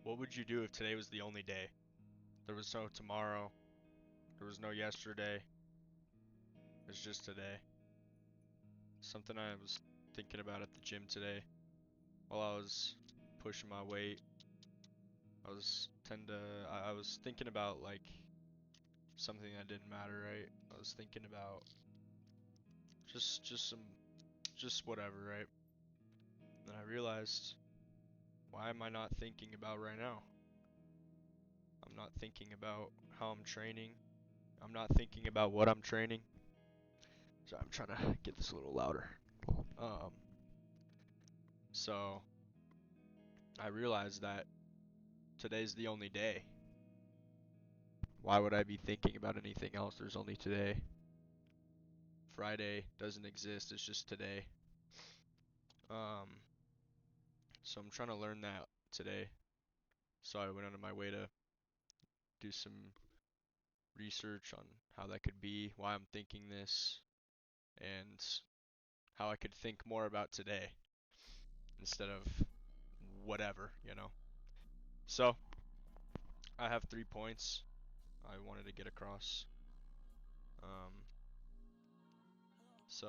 What would you do if today was the only day? There was no tomorrow, there was no yesterday, it's just today. Something I was thinking about at the gym today while I was pushing my weight. I was thinking about like something that didn't matter, right? I was thinking about just some just whatever, right? And I realized, why am I not thinking about right now? I'm not thinking about how I'm training. I'm not thinking about what I'm training. So I'm trying to get this a little louder. Um, so I realized that today's the only day. Why would I be thinking about anything else? There's only today. Friday doesn't exist, it's just today. Um, so I'm trying to learn that today. So I went out of my way to do some research on how that could be, why I'm thinking this, and how I could think more about today instead of whatever, you know. So I have 3 points I wanted to get across. Um, so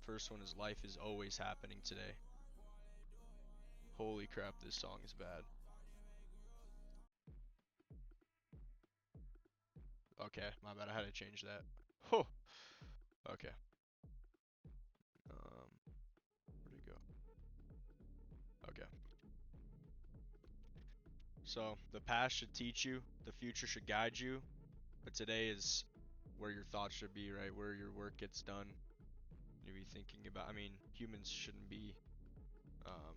first one is life is always happening today. Holy crap, this song is bad. Okay, my bad. I had to change that. Oh, okay. Where'd it go? Okay. So the past should teach you, the future should guide you, but today is where your thoughts should be, right? Where your work gets done. You be thinking about. I mean, humans shouldn't be um,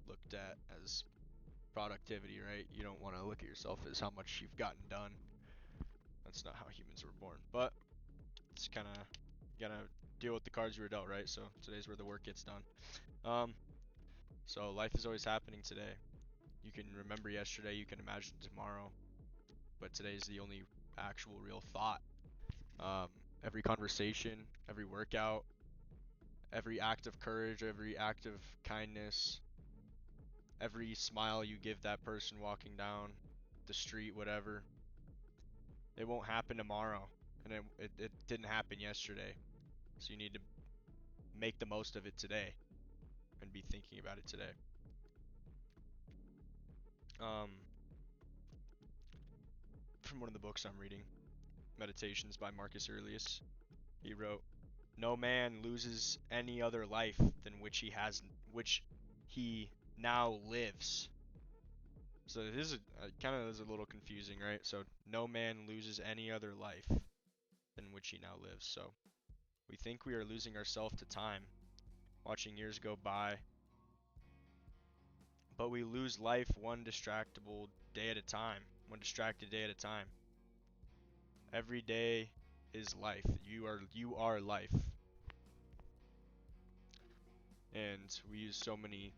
looked at as productivity, right? You don't want to look at yourself as how much you've gotten done. That's not how humans were born. But it's kind of gotta deal with the cards you were dealt, right? So today's where the work gets done. Um, so life is always happening today. You can remember yesterday, you can imagine tomorrow, but today's the only actual real thought. Um, every conversation, every workout, every act of courage, every act of kindness, every smile you give that person walking down the street, whatever, it won't happen tomorrow, and it didn't happen yesterday. So you need to make the most of it today and be thinking about it today. Um, from one of the books I'm reading, Meditations by Marcus Aurelius, he wrote, "No man loses any other life than which he now lives." So this is kind of is a little confusing, right? So no man loses any other life than which he now lives. So we think we are losing ourselves to time, watching years go by, but we lose life one distractible day at a time, one distracted day at a time. Every day is life. You are life. And we use so many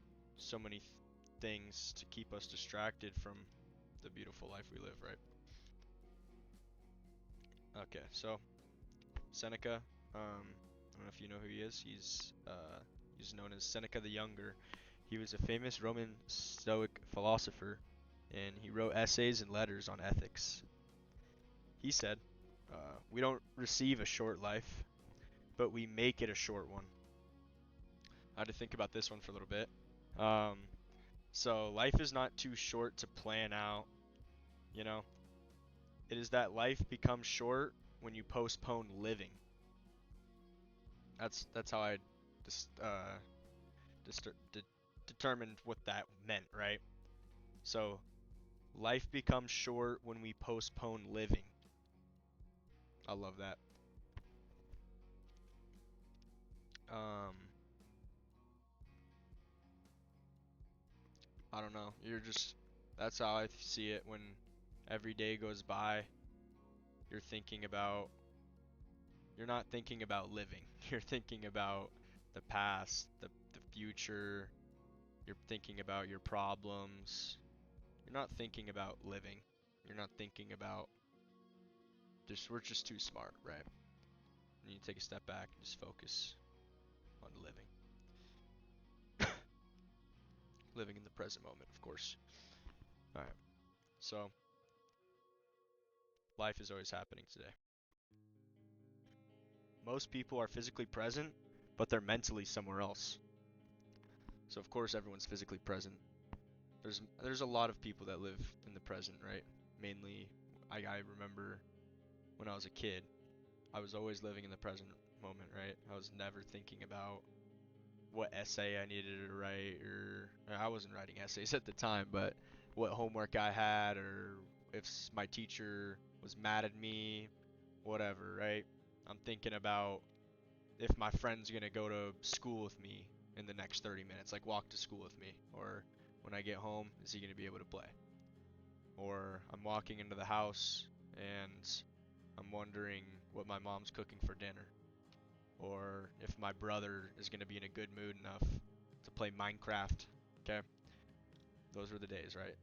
things to keep us distracted from the beautiful life we live, right? Okay, so Seneca, I don't know if you know who he is. He's known as Seneca the Younger. He was a famous Roman Stoic philosopher, and he wrote essays and letters on ethics. He said, "We don't receive a short life, but we make it a short one." I had to think about this one for a little bit. Um, so life is not too short to plan out, you know. It is that life becomes short when you postpone living. That's how I just determined what that meant, right? So life becomes short when we postpone living. I love that. Um, I don't know. That's how I see it when every day goes by. You're thinking about, you're not thinking about living. You're thinking about the past, the future. You're thinking about your problems. You're not thinking about living. You're not thinking about, we're just too smart, right? You need to take a step back and just focus on living. living in the present moment, of course. All right. So, life is always happening today. Most people are physically present, but they're mentally somewhere else. So, of course, everyone's physically present. There's a lot of people that live in the present, right? Mainly, I remember when I was a kid, I was always living in the present moment, right? I was never thinking about what essay I needed to write, or I wasn't writing essays at the time, but what homework I had, or if my teacher was mad at me, whatever, right? I'm thinking about if my friend's gonna go to school with me in the next 30 minutes, like walk to school with me, or when I get home, is he gonna be able to play? Or I'm walking into the house and I'm wondering what my mom's cooking for dinner, or if my brother is going to be in a good mood enough to play Minecraft. Okay, those were the days, right?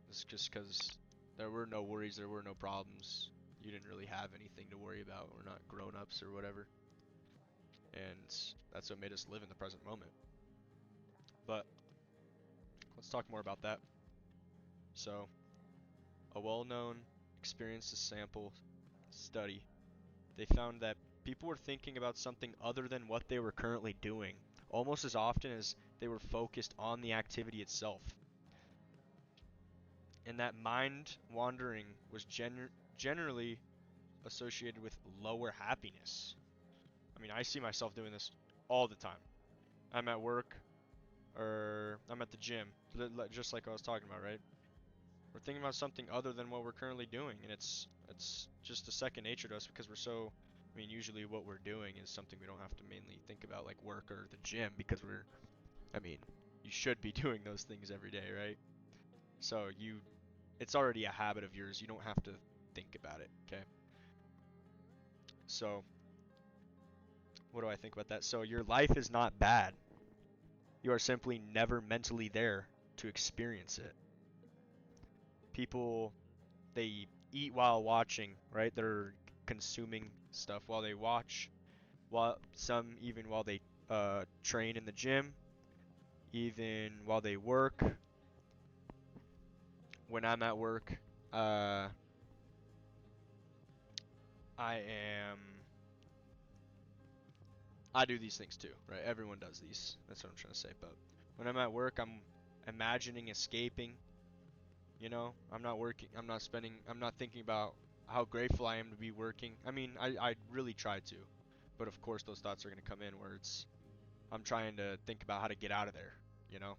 It's just because there were no worries, there were no problems. You didn't really have anything to worry about. We're not grown-ups or whatever, and that's what made us live in the present moment. But let's talk more about that. So, a well-known experience sample study, they found that people were thinking about something other than what they were currently doing almost as often as they were focused on the activity itself. And that mind wandering was generally associated with lower happiness. I mean, I see myself doing this all the time. I'm at work or I'm at the gym, just like I was talking about, right? We're thinking about something other than what we're currently doing, and it's just a second nature to us because we're so. I mean, usually what we're doing is something we don't have to mainly think about, like work or the gym, because we're. I mean, you should be doing those things every day, right? So it's already a habit of yours. You don't have to think about it, okay? So, what do I think about that? So, your life is not bad. You are simply never mentally there to experience it. People, they eat while watching, right? They're consuming stuff while they watch, while some even while they train in the gym, even while they work. When I'm at work, uh, I am I do these things too, right? Everyone does these. That's what I'm trying to say. But when I'm at work, I'm imagining escaping. I'm not working. I'm not thinking about how grateful I am to be working. I mean, I really try to. But of course, those thoughts are going to come in where I'm trying to think about how to get out of there, you know?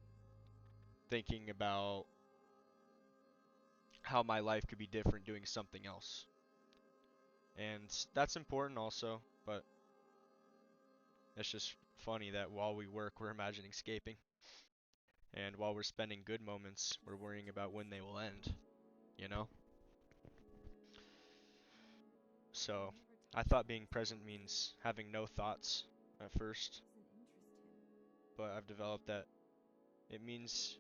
Thinking about how my life could be different doing something else. And that's important also, but it's just funny that while we work, we're imagining escaping. And while we're spending good moments, we're worrying about when they will end, you know? So, I thought being present means having no thoughts at first, but I've developed that it means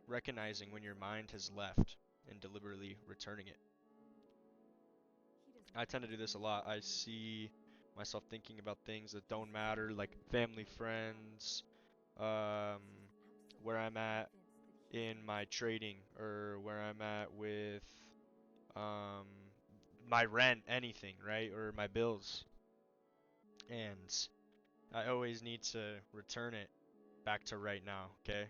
recognizing when your mind has left and deliberately returning it. I tend to do this a lot. I see myself thinking about things that don't matter, like family, friends, um, where I'm at in my trading, or where I'm at with um, my rent, anything, right? Or my bills. And I always need to return it back to right now, okay?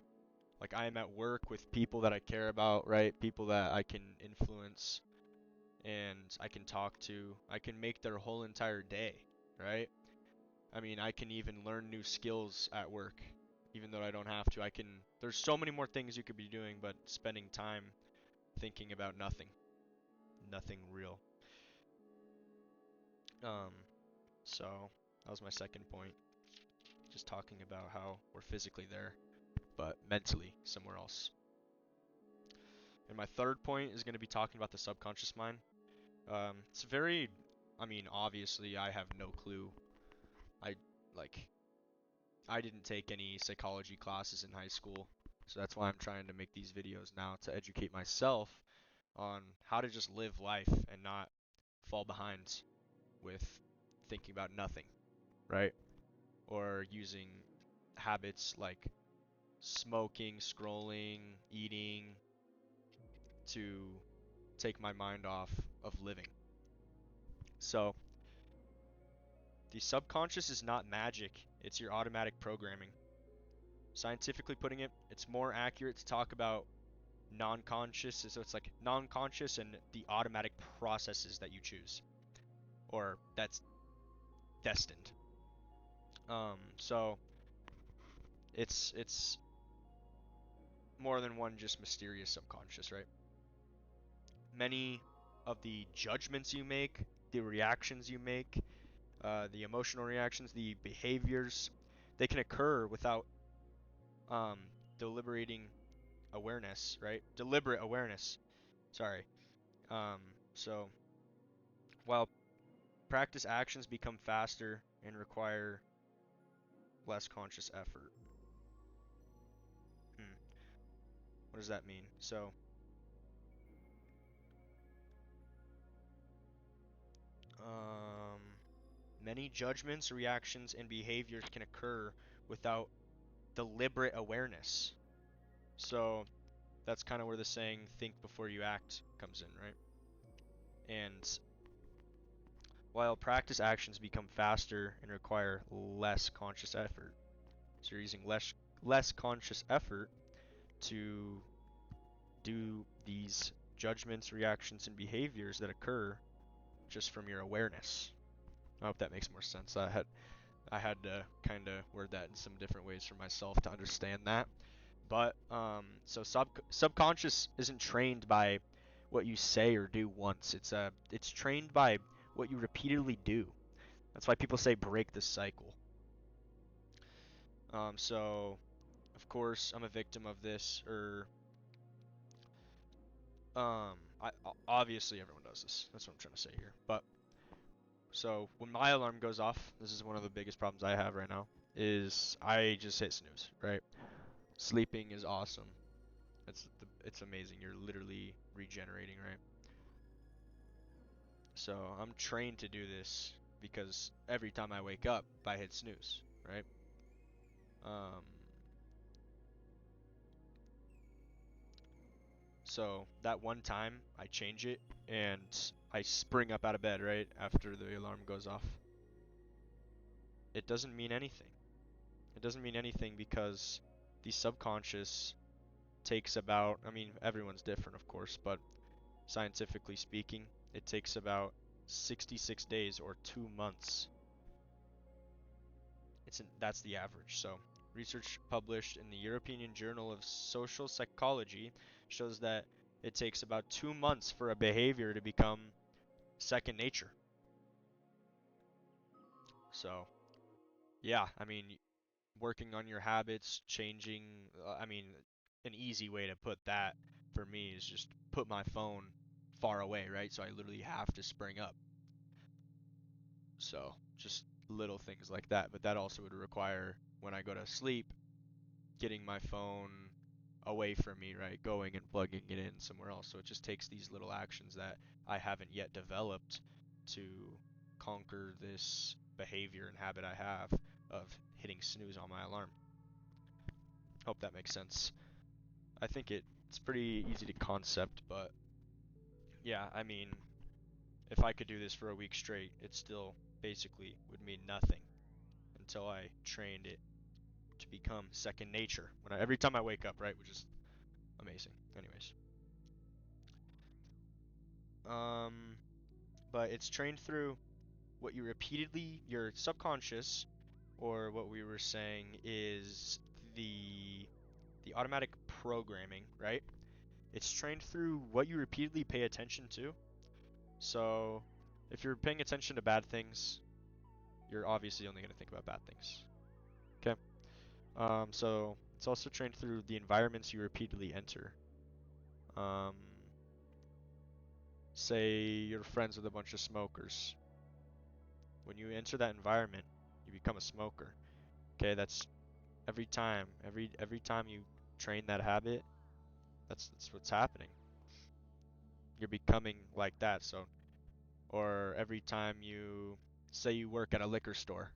Like I am at work with people that I care about, right? People that I can influence and I can talk to. I can make their whole entire day, right? I mean, I can even learn new skills at work, even though I don't have to. There's so many more things you could be doing, but spending time thinking about nothing, nothing real. Um, so that was my second point, just talking about how we're physically there, but mentally somewhere else. And my third point is going to be talking about the subconscious mind. It's very, I mean, obviously I have no clue. I like I didn't take any psychology classes in high school, so that's why I'm trying to make these videos now to educate myself on how to just live life and not fall behind with thinking about nothing, right? Or using habits like smoking, scrolling, eating to take my mind off of living. So, the subconscious is not magic, it's your automatic programming. Scientifically putting it, it's more accurate to talk about non-conscious, so it's like non-conscious and the automatic processes that you choose, or that's destined. So it's more than one just mysterious subconscious, right? Many of the judgments you make, the reactions you make, the emotional reactions, the behaviors, they can occur without um, deliberating awareness, right? Deliberate awareness. Sorry. Um, so while practice actions become faster and require less conscious effort. Hmm. What does that mean? So, um, many judgments, reactions, and behaviors can occur without deliberate awareness. So that's kind of where the saying "think before you act" comes in, right? And while practice actions become faster and require less conscious effort, so you're using less conscious effort to do these judgments, reactions, and behaviors that occur just from your awareness. I hope that makes more sense. I had to kind of word that in some different ways for myself to understand that. But so subconscious isn't trained by what you say or do once. It's trained by what you repeatedly do. That's why people say break the cycle. So of course I'm a victim of this, or obviously everyone does this. That's what I'm trying to say here. But so when my alarm goes off, this is one of the biggest problems I have right now, is I just hit snooze, right? Sleeping is awesome. It's amazing. You're literally regenerating, right? So I'm trained to do this because every time I wake up, I hit snooze, right? Um, so that one time I change it and I spring up out of bed right after the alarm goes off. It doesn't mean anything. It doesn't mean anything because the subconscious takes about, I mean, everyone's different, of course, but scientifically speaking, it takes about 66 days or 2 months. That's the average. So, research published in the European Journal of Social Psychology shows that it takes about 2 months for a behavior to become second nature. So, yeah, I mean, working on your habits, changing, I mean, an easy way to put that for me is just put my phone far away, right? So I literally have to spring up. So just little things like that. But that also would require when I go to sleep, getting my phone away from me, right? Going and plugging it in somewhere else. So it just takes these little actions that I haven't yet developed to conquer this behavior and habit I have of hitting snooze on my alarm. Hope that makes sense. I think it's pretty easy to concept, but yeah, I mean, if I could do this for a week straight, it still basically would mean nothing until I trained it to become second nature. Every time I wake up, right, which is amazing. Anyways, um, but it's trained through what you repeatedly, your subconscious, or what we were saying is the automatic programming, right? It's trained through what you repeatedly pay attention to. So, if you're paying attention to bad things, you're obviously only going to think about bad things. Okay? So it's also trained through the environments you repeatedly enter. Um, say you're friends with a bunch of smokers. When you enter that environment, you become a smoker. Okay, that's every time. Every time you train that habit, that's what's happening. You're becoming like that. So, or every time you say you work at a liquor store,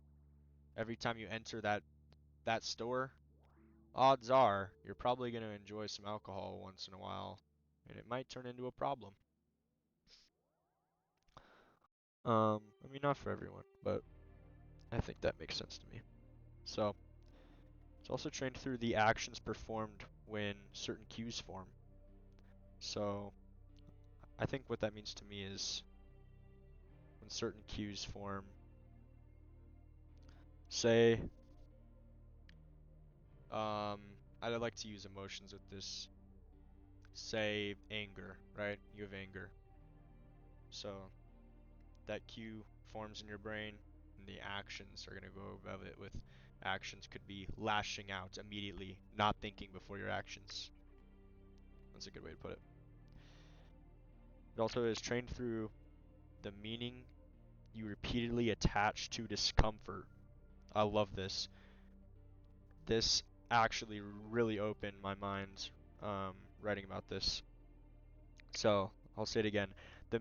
every time you enter that store, odds are you're probably going to enjoy some alcohol once in a while, and it might turn into a problem. I mean, not for everyone, but I think that makes sense to me. So, it's also trained through the actions performed when certain cues form. So, I think what that means to me is when certain cues form, say, I'd like to use emotions with this. Say anger, right? You have anger. So that cue forms in your brain, and the actions are going to go above it with actions could be lashing out immediately, not thinking before your actions. That's a good way to put it. It also is trained through the meaning you repeatedly attach to discomfort. I love this. This actually really opened my mind writing about this. So I'll say it again. The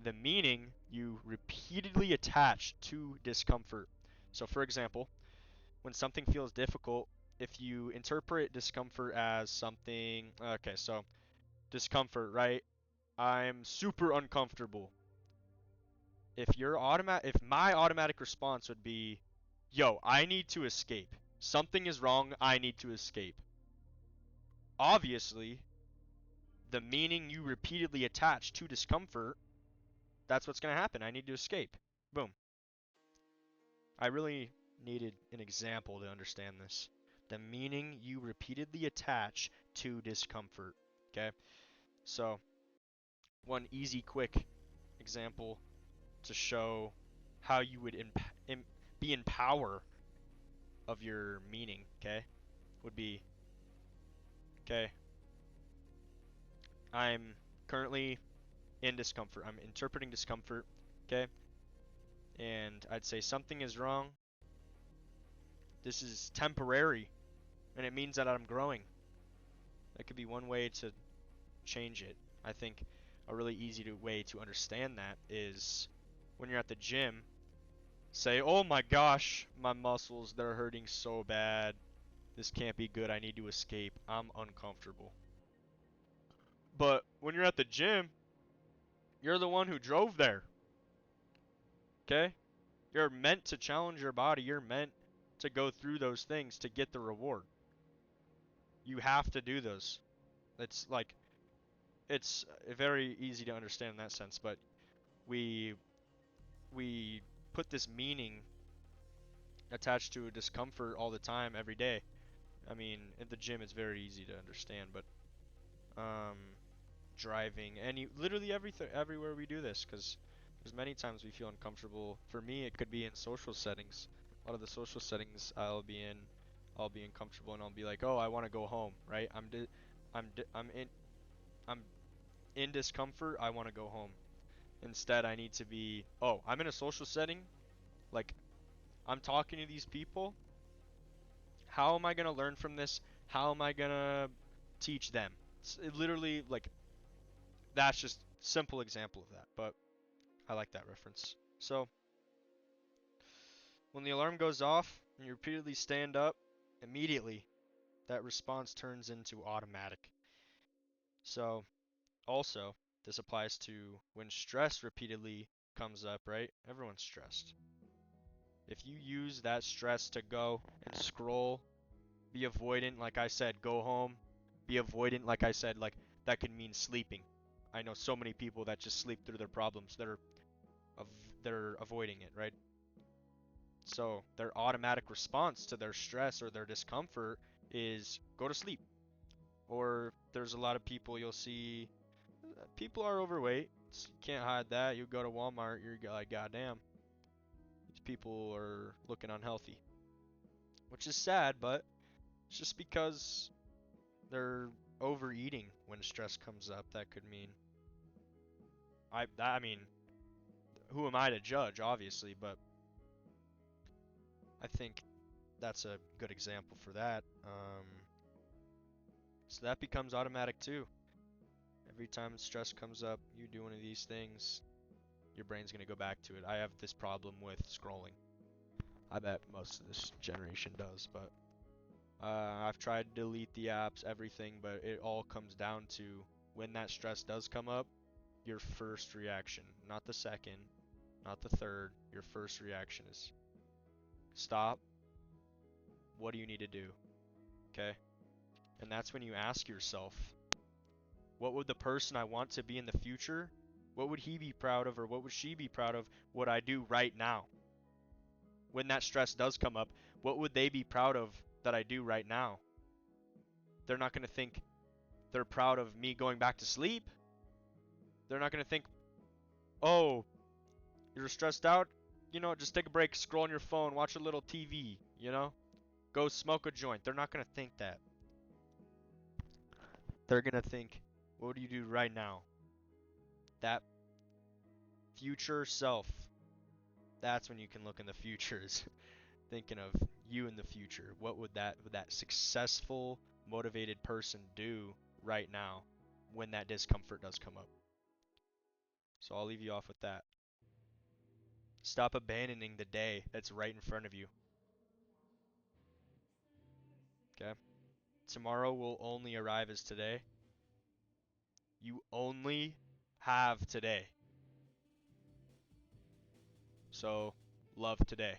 the meaning you repeatedly attach to discomfort. So for example, when something feels difficult, if you interpret discomfort as something, okay, so discomfort, right? I'm super uncomfortable. If my automatic response would be, yo, I need to escape. Something is wrong, I need to escape. Obviously, the meaning you repeatedly attach to discomfort, that's what's going to happen. I need to escape. Boom. I really needed an example to understand this. The meaning you repeatedly attach to discomfort. Okay? So, one easy, quick example to show how you would be in power of your meaning, okay, would be, okay, I'm currently in discomfort. I'm interpreting discomfort, okay, and I'd say something is wrong. This is temporary, and it means that I'm growing. That could be one way to change it. I think a really way to understand that is when you're at the gym, say, oh my gosh, my muscles, they're hurting so bad. This can't be good. I need to escape. I'm uncomfortable. But when you're at the gym, you're the one who drove there. Okay? You're meant to challenge your body. You're meant to go through those things to get the reward. You have to do those. It's like, it's very easy to understand in that sense, but we we put this meaning attached to a discomfort all the time, every day. I mean, at the gym it's very easy to understand, but um, driving, literally everything, everywhere we do this, because there's many times we feel uncomfortable. For me, it could be in social settings. A lot of the social settings I'll be uncomfortable, and I'll be like, oh, I want to go home, right? I'm in discomfort. I want to go home. Instead, I need to be, oh, I'm in a social setting, like I'm talking to these people. How am I gonna learn from this? How am I gonna teach them? Literally, like, that's just simple example of that, but I like that reference. So, when the alarm goes off and you repeatedly stand up, immediately that response turns into automatic. So, also, this applies to when stress repeatedly comes up, right? Everyone's stressed. If you use that stress to go and scroll, be avoidant, like I said, go home, be avoidant, like I said, like that could mean sleeping. I know so many people that just sleep through their problems. They're avoiding it, right? So their automatic response to their stress or their discomfort is go to sleep. Or there's a lot of people you'll see, people are overweight. You can't hide that. You go to Walmart, you're like, goddamn, these people are looking unhealthy. Which is sad, but it's just because they're overeating when stress comes up. That could mean, I mean, who am I to judge, obviously, but I think that's a good example for that. So that becomes automatic too. Every time stress comes up, you do one of these things, your brain's gonna go back to it. I have this problem with scrolling. I bet most of this generation does, but I've tried to delete the apps, everything, but it all comes down to when that stress does come up, your first reaction, not the second, not the third, your first reaction is stop. What do you need to do? Okay? And that's when you ask yourself, what would the person I want to be in the future, what would he be proud of or what would she be proud of what I do right now? When that stress does come up, what would they be proud of that I do right now? They're not going to think they're proud of me going back to sleep. They're not going to think, oh, you're stressed out? You know, just take a break, scroll on your phone, watch a little TV, you know? Go smoke a joint. They're not going to think that. They're going to think, what do you do right now? That future self, that's when you can look in the futures, thinking of you in the future. What would that successful, motivated person do right now when that discomfort does come up? So I'll leave you off with that. Stop abandoning the day that's right in front of you. Okay? Tomorrow will only arrive as today. You only have today. So love today.